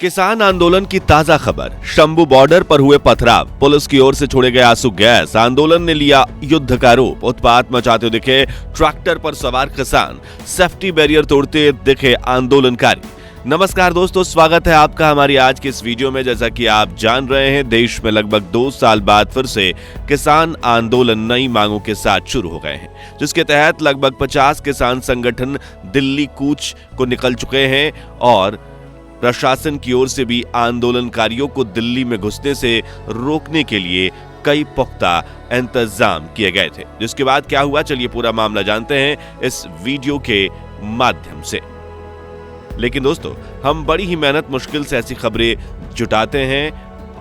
किसान आंदोलन की ताजा खबर। शंभू बॉर्डर पर हुए पथराव, पुलिस की ओर से छोड़े गए आंसू गैस, आंदोलन ने लिया युद्ध का रूप। उत्पात मचाते हुए दिखे ट्रैक्टर पर सवार किसान, सेफ्टी बैरियर तोड़ते दिखे आंदोलनकारी। नमस्कार दोस्तों, स्वागत है आपका हमारी आज की इस वीडियो में। जैसा कि आप जान रहे हैं, देश में लगभग 2 साल बाद फिर से किसान आंदोलन नई मांगों के साथ शुरू हो गए हैं, जिसके तहत लगभग 50 किसान संगठन दिल्ली कूच को निकल चुके हैं और प्रशासन की ओर से भी आंदोलनकारियों को दिल्ली में घुसने से रोकने के लिए कई पुख्ता इंतजाम किए गए थे। जिसके बाद क्या हुआ, चलिए पूरा मामला जानते हैं इस वीडियो के माध्यम से। लेकिन दोस्तों, हम बड़ी ही मेहनत मुश्किल से ऐसी खबरें जुटाते हैं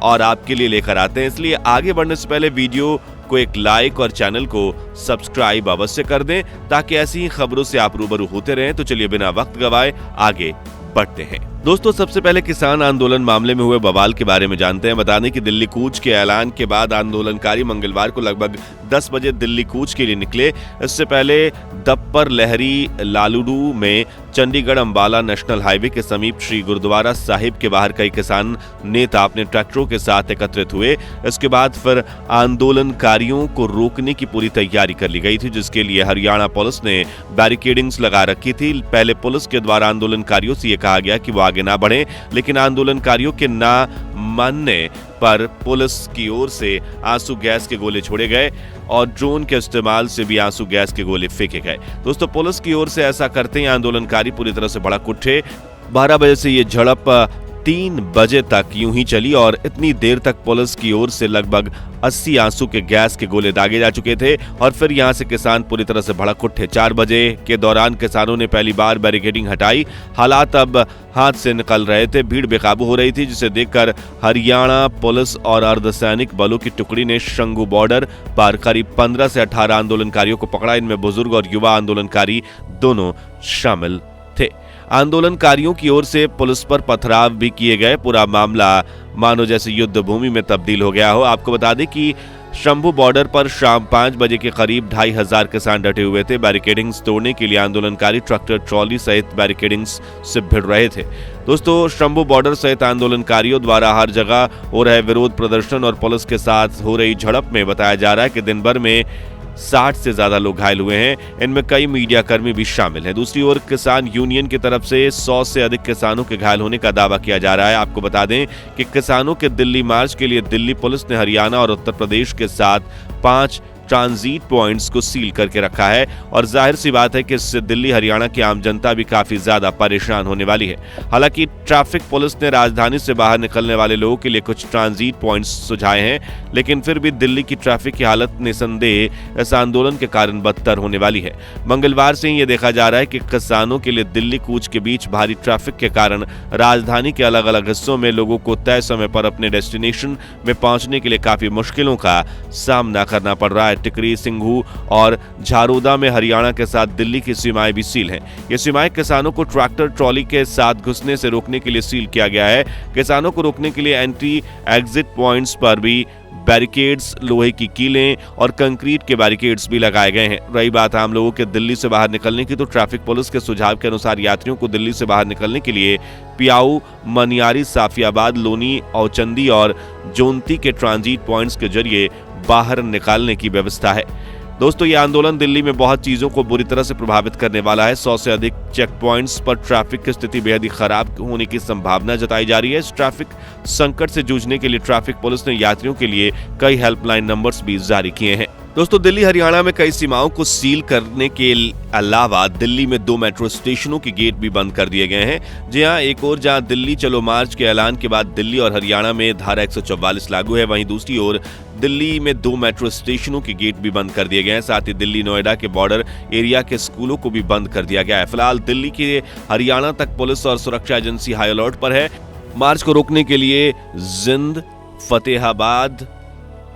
और आपके लिए लेकर आते हैं, इसलिए आगे बढ़ने से पहले वीडियो को एक लाइक और चैनल को सब्सक्राइब अवश्य कर दें, ताकि ऐसी ही खबरों से आप रूबरू होते रहें। तो चलिए बिना वक्त गवाए आगे बढ़ते हैं। दोस्तों, सबसे पहले किसान आंदोलन मामले में हुए बवाल के बारे में जानते हैं। बता दें कि दिल्ली कूच के ऐलान के बाद आंदोलनकारी मंगलवार को लगभग 10 बजे दिल्ली कूच के लिए निकले। इससे पहले दप्पर लहरी लालूडू में चंडीगढ़ अंबाला नेशनल हाईवे के समीप श्री गुरुद्वारा साहिब के बाहर कई किसान नेता अपने ट्रैक्टरों के साथ एकत्रित हुए। इसके बाद फिर आंदोलनकारियों को रोकने की पूरी तैयारी कर ली गई थी, जिसके लिए हरियाणा पुलिस ने बैरिकेडिंग्स लगा रखी थी। पहले पुलिस के द्वारा आंदोलनकारियों से यह कहा गया कि वो आगे ना बढ़े, लेकिन आंदोलनकारियों के ना मानने पर पुलिस की ओर से आंसू गैस के गोले छोड़े गए और ड्रोन के इस्तेमाल से भी आंसू गैस के गोले फेंके गए। दोस्तों, पुलिस की ओर से ऐसा करते ही आंदोलनकारी पूरी तरह से भड़क उठे। 12 बजे से ये झड़प 3 बजे तक यूं ही चली और इतनी देर तक पुलिस की ओर से लगभग 80 आंसू के गैस के गोले दागे जा चुके थे और फिर यहां से किसान पूरी तरह से भड़क उठे। 4 बजे के दौरान किसानों ने पहली बार बैरिकेडिंग हटाई। हालात अब हाथ से निकल रहे थे, भीड़ बेकाबू हो रही थी, जिसे देखकर हरियाणा पुलिस और अर्धसैनिक बलों की टुकड़ी ने शंभू बॉर्डर पर करीब 15 से 18 आंदोलनकारियों को पकड़ा। इनमें बुजुर्ग और युवा आंदोलनकारी दोनों शामिल थे। आंदोलनकारियों की ओर से पुलिस पर पथराव भी किए गए। पूरा मामला मानो जैसे युद्ध भूमि में तब्दील हो गया हो। आपको बता दें कि शंभू बॉर्डर पर शाम 5 बजे के करीब 2500 किसान डटे हुए थे। बैरिकेडिंग्स तोड़ने के लिए आंदोलनकारी ट्रैक्टर ट्रॉली सहित बैरिकेडिंग्स से भिड़ रहे थे। दोस्तों, शंभू बॉर्डर सहित आंदोलनकारियों द्वारा हर जगह हो रहे विरोध प्रदर्शन और पुलिस के साथ हो रही झड़प में बताया जा रहा है कि दिन भर में 60 से ज्यादा लोग घायल हुए हैं। इनमें कई मीडिया कर्मी भी शामिल हैं। दूसरी ओर किसान यूनियन की तरफ से 100 से अधिक किसानों के घायल होने का दावा किया जा रहा है। आपको बता दें कि किसानों के दिल्ली मार्च के लिए दिल्ली पुलिस ने हरियाणा और उत्तर प्रदेश के साथ 5 ट्रांजिट पॉइंट्स को सील करके रखा है और जाहिर सी बात है कि इससे दिल्ली हरियाणा की आम जनता भी काफी ज्यादा परेशान होने वाली है। हालांकि ट्रैफिक पुलिस ने राजधानी से बाहर निकलने वाले लोगों के लिए कुछ ट्रांजिट पॉइंट्स सुझाए हैं, लेकिन फिर भी दिल्ली की ट्रैफिक की हालत निसंदेह इस आंदोलन के कारण बदतर होने वाली है। मंगलवार से ही ये देखा जा रहा है कि किसानों के लिए दिल्ली कूच के बीच भारी ट्रैफिक के कारण राजधानी के अलग अलग हिस्सों में लोगों को तय समय पर अपने डेस्टिनेशन में पहुंचने के लिए काफी मुश्किलों का सामना करना पड़ रहा है। टिकरी, सिंघू और झारोदा में हरियाणा के साथ दिल्ली की सीमाएं भी सील हैं। ये सीमाएं किसानों को ट्रैक्टर ट्रॉली के साथ घुसने से रोकने के लिए सील किया गया है। किसानों को रोकने के लिए एंट्री एग्जिट पॉइंट्स पर भी बैरिकेड्स, लोहे की कीलें और कंक्रीट के बैरिकेड्स भी लगाए गए हैं। रही बात आम लोगों के दिल्ली से बाहर निकलने की, तो ट्रैफिक पुलिस के सुझाव के अनुसार यात्रियों को दिल्ली से बाहर निकलने के लिए पियाऊ, मनियारी, साफियाबाद, लोनी, औचंदी और जोंती के ट्रांजिट पॉइंट्स के जरिए बाहर निकालने की व्यवस्था है। दोस्तों, ये आंदोलन दिल्ली में बहुत चीजों को बुरी तरह से प्रभावित करने वाला है। 100 से अधिक चेक पॉइंट्स पर ट्रैफिक की स्थिति बेहद ही खराब होने की संभावना जताई जा रही है। इस ट्रैफिक संकट से जूझने के लिए ट्रैफिक पुलिस ने यात्रियों के लिए कई हेल्पलाइन नंबर्स भी जारी किए हैं। दोस्तों, दिल्ली हरियाणा में कई सीमाओं को सील करने के अलावा दिल्ली में 2 मेट्रो स्टेशनों के गेट भी बंद कर दिए गए हैं। जी हां, एक और जहां दिल्ली चलो मार्च के ऐलान के बाद दिल्ली और हरियाणा में धारा 144 लागू है, वहीं दूसरी ओर दिल्ली में 2 मेट्रो स्टेशनों के गेट भी बंद कर दिए गए हैं। साथ ही दिल्ली नोएडा के बॉर्डर एरिया के स्कूलों को भी बंद कर दिया गया है। फिलहाल दिल्ली के हरियाणा तक पुलिस और सुरक्षा एजेंसी हाई अलर्ट पर है। मार्च को रोकने के लिए जिंद, फतेहाबाद,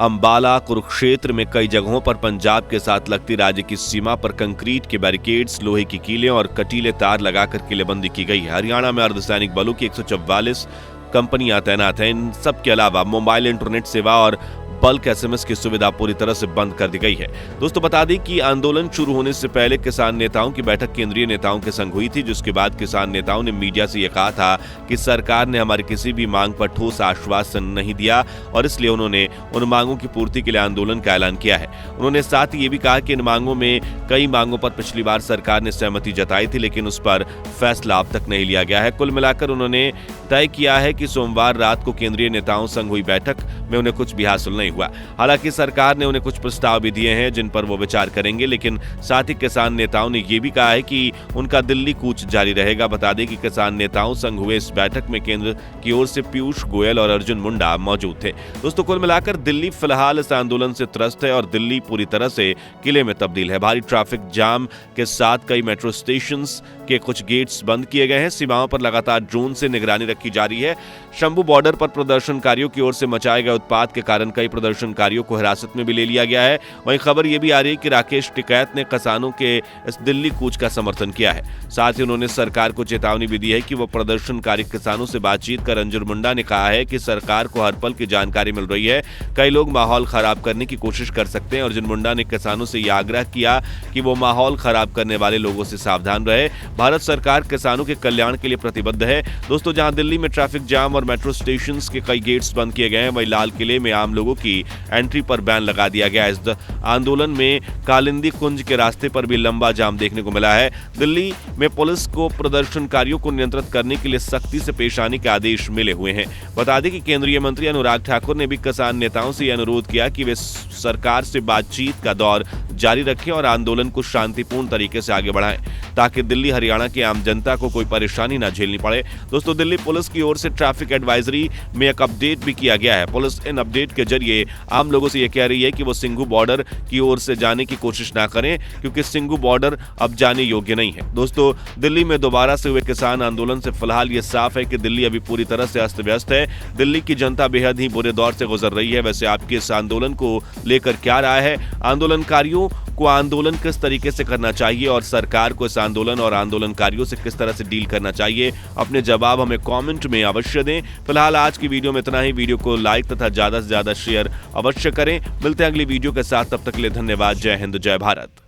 अंबाला, कुरुक्षेत्र में कई जगहों पर पंजाब के साथ लगती राज्य की सीमा पर कंक्रीट के बैरिकेड्स, लोहे की कीलें और कटीले तार लगाकर किलेबंदी की गई है। हरियाणा में अर्धसैनिक बलों की 144 कंपनियां तैनात हैं। इन सब के अलावा मोबाइल इंटरनेट सेवा और बल्क एसएमएस की सुविधा पूरी तरह से बंद कर दी गई है। दोस्तों बता दें कि आंदोलन शुरू होने से पहले किसान नेताओं की बैठक केंद्रीय नेताओं के संग हुई थी, जिसके बाद किसान नेताओं ने मीडिया से यह कहा था कि सरकार ने हमारी किसी भी मांग पर ठोस आश्वासन नहीं दिया और इसलिए उन्होंने उन मांगों की पूर्ति के लिए आंदोलन का ऐलान किया है। उन्होंने साथ ही ये भी कहा कि इन मांगों में कई मांगों पर पिछली बार सरकार ने सहमति जताई थी, लेकिन उस पर फैसला अब तक नहीं लिया गया है। कुल मिलाकर उन्होंने तय किया है कि सोमवार रात को केंद्रीय नेताओं संग हुई बैठक में उन्हें कुछ भी हासिल नहीं हुआ। हालांकि सरकार ने उन्हें कुछ प्रस्ताव भी दिए हैं जिन पर वो विचार करेंगे, लेकिन साथ ही किसान नेताओं ने ये भी कहा है कि उनका दिल्ली कूच जारी रहेगा। बता दें कि किसान नेताओं संग हुए इस बैठक में केंद्र की ओर से पीयूष गोयल और अर्जुन मुंडा मौजूद थे। दोस्तों कुल मिलाकर दिल्ली फिलहाल इस आंदोलन से त्रस्त है और दिल्ली पूरी तरह से किले में तब्दील है। भारी ट्रैफिक जाम के साथ कई मेट्रो स्टेशन के कुछ गेट्स बंद किए गए हैं। सीमाओं पर लगातार ड्रोन से निगरानी रखी जा रही है। शंभू बॉर्डर पर प्रदर्शनकारियों की ओर से मचाए गए उत्पात के कारण कई प्रदर्शनकारियों को हिरासत में भी ले लिया गया है। वहीं खबर यह भी आ रही है कि राकेश टिकैत ने किसानों के इस दिल्ली कूच का समर्थन किया है। साथ ही उन्होंने सरकार को चेतावनी भी दी है कि वो प्रदर्शनकारी किसानों से बातचीत कर। अर्जुन मुंडा ने कहा है कि सरकार को हर पल की जानकारी मिल रही है, कई लोग माहौल खराब करने की कोशिश कर सकते हैं। अर्जुन मुंडा ने किसानों से यह आग्रह किया कि वो माहौल खराब करने वाले लोगों से सावधान रहे। भारत सरकार किसानों के कल्याण के लिए प्रतिबद्ध है। दोस्तों जहां दिल्ली में ट्रैफिक जाम और मेट्रो स्टेशन के कई गेट्स बंद किए गए हैं, वहीं लाल किले में आम लोगों की एंट्री पर बैन लगा दिया गया है। इस आंदोलन में कालिंदी कुंज के रास्ते पर भी लंबा जाम देखने को मिला है। दिल्ली में पुलिस को प्रदर्शनकारियों को नियंत्रित करने के लिए सख्ती से पेश आने के आदेश मिले हुए हैं। बता दें कि केंद्रीय मंत्री अनुराग ठाकुर ने भी किसान नेताओं से यह अनुरोध किया कि वे सरकार से बातचीत का दौर जारी रखें और आंदोलन को शांतिपूर्ण तरीके से आगे बढ़ाएं, ताकि दिल्ली हरियाणा की आम जनता को कोई परेशानी न झेलनी पड़े। दोस्तों दिल्ली पुलिस की ओर से ट्रैफिक एडवाइजरी में एक अपडेट भी किया गया है। पुलिस इन अपडेट के जरिए आम लोगों से यह कह रही है कि वो सिंघू बॉर्डर की ओर से जाने की कोशिश ना करें, क्योंकि सिंघू बॉर्डर अब जाने योग्य नहीं है। दोस्तों दिल्ली में दोबारा से हुए किसान आंदोलन से फिलहाल ये साफ है कि दिल्ली अभी पूरी तरह से अस्त व्यस्त है। दिल्ली की जनता बेहद ही बुरे दौर से गुजर रही है। वैसे आपके इस आंदोलन को लेकर क्या राय है? आंदोलनकारियों को आंदोलन किस तरीके से करना चाहिए और सरकार को इस आंदोलन और आंदोलनकारियों से किस तरह से डील करना चाहिए? अपने जवाब हमें कमेंट में अवश्य दें। फिलहाल आज की वीडियो में इतना ही। वीडियो को लाइक तथा ज्यादा से ज्यादा शेयर अवश्य करें। मिलते हैं अगली वीडियो के साथ, तब तक के लिए धन्यवाद। जय हिंद, जय भारत।